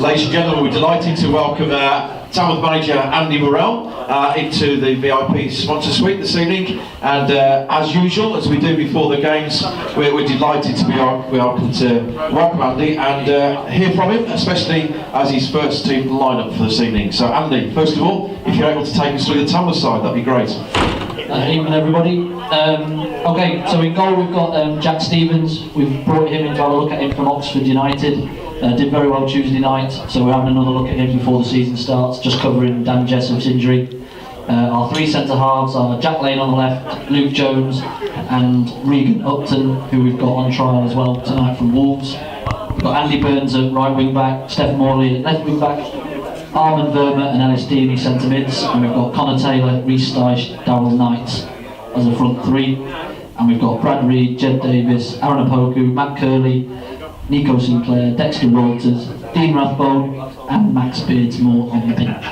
Ladies and gentlemen, we're delighted to welcome Tamworth manager Andy Morell into the VIP sponsor suite this evening, and as usual, as we do before the games, we're delighted to be welcome to welcome Andy and hear from him, especially as his first team lineup for this evening. So Andy, first of all, if you're able to take us through the Tamworth side, that'd be great. Evening everybody. Okay, so in goal we've got Jack Stevens. We've brought him in to have a look at him from Oxford United. Did very well Tuesday night, so we're having another look at him before the season starts, just covering Dan Jessup's injury. Our three centre halves are Jack Lane on the left, Luke Jones and Regan Upton, who we've got on trial as well tonight from Wolves. We've got Andy Burns at right wing back, Steph Morley at left wing back, Armand Verma and Ellis Deaney centre mids, and we've got Connor Taylor, Rhys Dyche, Darryl Knight as a front three, and we've got Brad Reed, Jed Davis, Aaron Opoku, Matt Curley, Nico Sinclair, Dexter Walters, Dean Rathbone and Max Beardsmore on the bench.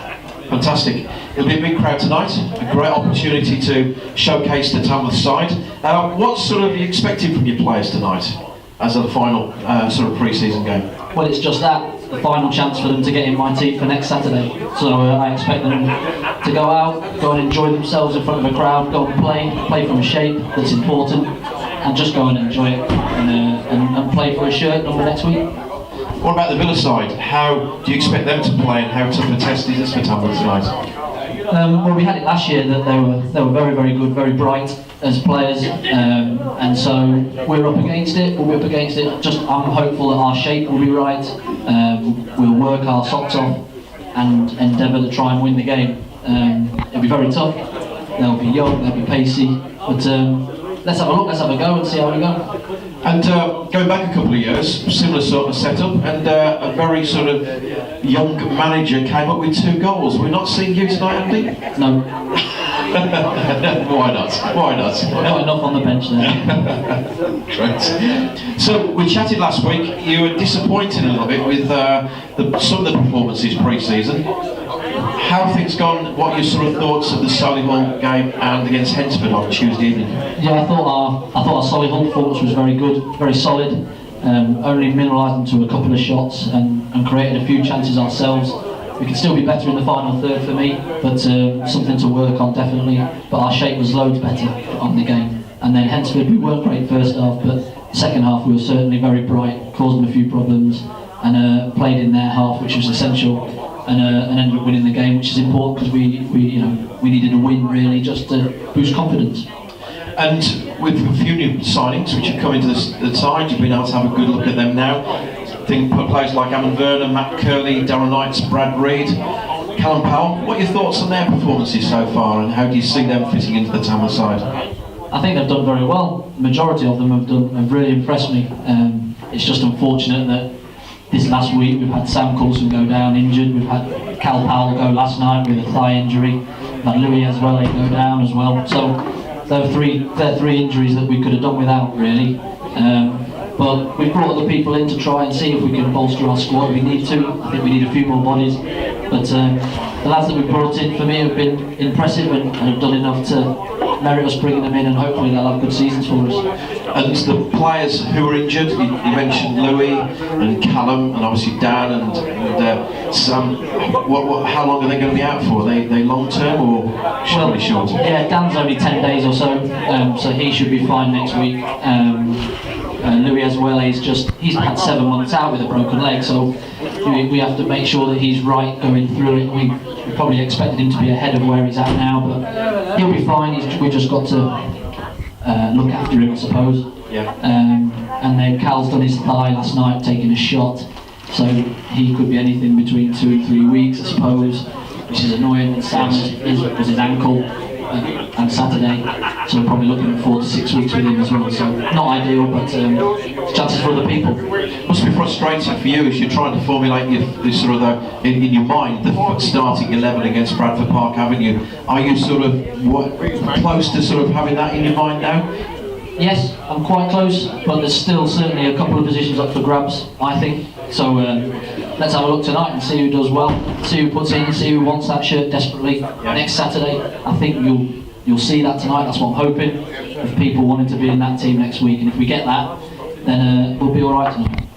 Fantastic. It'll be a big crowd tonight, a great opportunity to showcase the Tamworth side. What sort of are you expecting from your players tonight as a final sort of pre-season game? Well, it's just that, the final chance for them to get in my team for next Saturday. So I expect them to go out, go and enjoy themselves in front of a crowd, go and play from a shape that's important, and just go and enjoy it and play for a shirt number next week. What about the Villa side? How do you expect them to play, and how tough a test is this for Tamworth tonight? Well, we had it last year that they were very, very good, very bright as players, and so we're up against it. We'll be up against it. I'm hopeful that our shape will be right. We'll work our socks off and endeavour to try and win the game. It'll be very tough. They'll be young, they'll be pacey, but let's have a look, let's have a go and see how we go. And going back a couple of years, similar sort of setup, and a very sort of young manager came up with 2 goals. We're not seeing you tonight, Andy? No. Why not? Why not? Not enough on the bench there. Great. So we chatted last week. You were disappointed a little bit with some of the performances pre-season. How have things gone? What are your sort of thoughts of the Solihull game and against Hensford on Tuesday evening? Yeah, I thought our Solihull performance was very good, very solid. Only minimalised them to a couple of shots and created a few chances ourselves. We could still be better in the final third for me, but something to work on definitely. But our shape was loads better on the game. And then Hensford, we weren't great first half, but second half we were certainly very bright, caused them a few problems, and played in their half, which was essential, and ended up winning the game, which is important because we needed a win really just to boost confidence. And with a few new signings which have come into the side, you've been able to have a good look at them now. I think players like Armand Verma, Matt Curley, Darryl Knight, Brad Reed, Callum Powell. What are your thoughts on their performances so far, and how do you see them fitting into the Tamworth side? I think they've done very well. The majority of them have really impressed me. It's just unfortunate that this last week we've had Sam Coulson go down injured, we've had Cal Powell go last night with a thigh injury, we've had Louis as well go down as well. So they're three injuries that we could have done without really. But we've brought other people in to try and see if we can bolster our squad. We need to. I think we need a few more bodies. But the lads that we've brought in for me have been impressive and have done enough to merit us bringing them in, and hopefully they'll have good seasons for us. And the players who are injured, you mentioned Louis and Callum and obviously Dan and Sam. How long are they going to be out for? Are they long term or really short? Yeah, Dan's only 10 days or so, so he should be fine next week. Louis as well, he's had 7 months out with a broken leg, so we have to make sure that he's right going through it. We probably expected him to be ahead of where he's at now, but he'll be fine. We've just got to look after him, I suppose. Yeah. And then Cal's done his thigh last night, taking a shot, so he could be anything between 2 and 3 weeks, I suppose, which is annoying. And Sam was his ankle on Saturday, so we're probably looking at 4 to 6 weeks with him as well. So not ideal, but chances for other people. Must be frustrating for you as you're trying to formulate in your mind the starting 11 against Bradford Park, haven't you? Are you sort of close to sort of having that in your mind now? Yes, I'm quite close, but there's still certainly a couple of positions up for grabs, I think. So let's have a look tonight and see who does well, see who puts in, see who wants that shirt desperately. Yeah. Next Saturday, I think you'll see that tonight. That's what I'm hoping, of people wanting to be in that team next week. And if we get that, then we'll be all right tonight.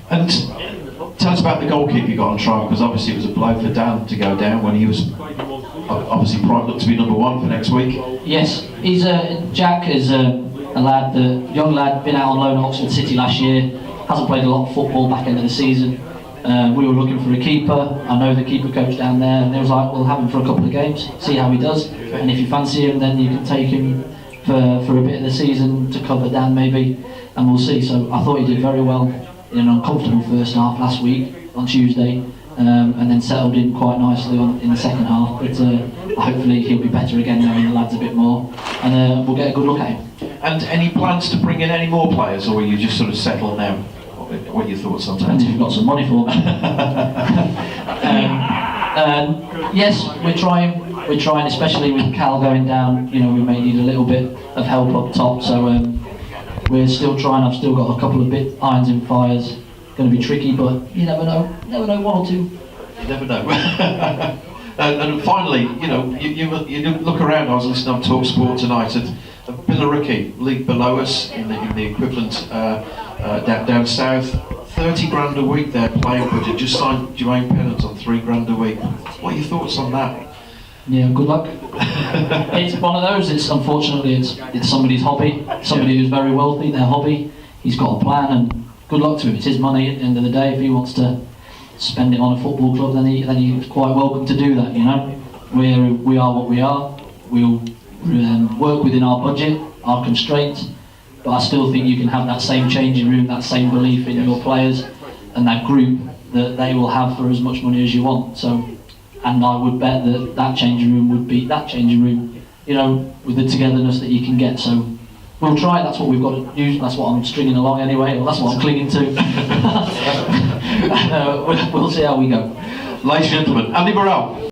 And tell us about the goalkeeper you got on trial, because obviously it was a blow for Dan to go down when he was obviously primed up to be number one for next week. Yes, he's Jack is a lad, young lad, been out on loan at Oxford City last year. Hasn't played a lot of football back end of the season. We were looking for a keeper. I know the keeper coach down there, and they was like, "We'll have him for a couple of games, see how he does, and if you fancy him, then you can take him for a bit of the season to cover Dan maybe, and we'll see." So I thought he did very well in an uncomfortable first half last week on Tuesday, and then settled in quite nicely in the second half. But hopefully he'll be better again knowing the lads a bit more, and we'll get a good look at him. And any plans to bring in any more players, or are you just sort of settled now? What are your thoughts on that? Depends if you've got some money for me. Yes, we're trying, especially with Cal going down. You know, we may need a little bit of help up top. So we're still trying. I've still got a couple of irons in fires. Going to be tricky, but you never know. Never know, one or two. You never know. And finally, you know, you look around. I was listening on Talk Sport tonight at Billericay, league below us in the equivalent down south. 30 grand a week their playing budget. Just signed Jermaine Pennant on $3 a week. What are your thoughts on that? Yeah, good luck. It's one of those. Unfortunately it's somebody's hobby. Somebody who's very wealthy, their hobby. He's got a plan, and good luck to him. It's his money at the end of the day. If he wants to spend it on a football club, then he's quite welcome to do that. You know, we are what we are. We'll work within our budget, our constraints. But I still think you can have that same changing room, that same belief in your players and that group that they will have for as much money as you want. So, and I would bet that changing room would beat that changing room, you know, with the togetherness that you can get. So we'll try. That's what we've got to use. That's what I'm stringing along anyway. Well, that's what I'm clinging to. We'll see how we go. Ladies and gentlemen, Andy Morell.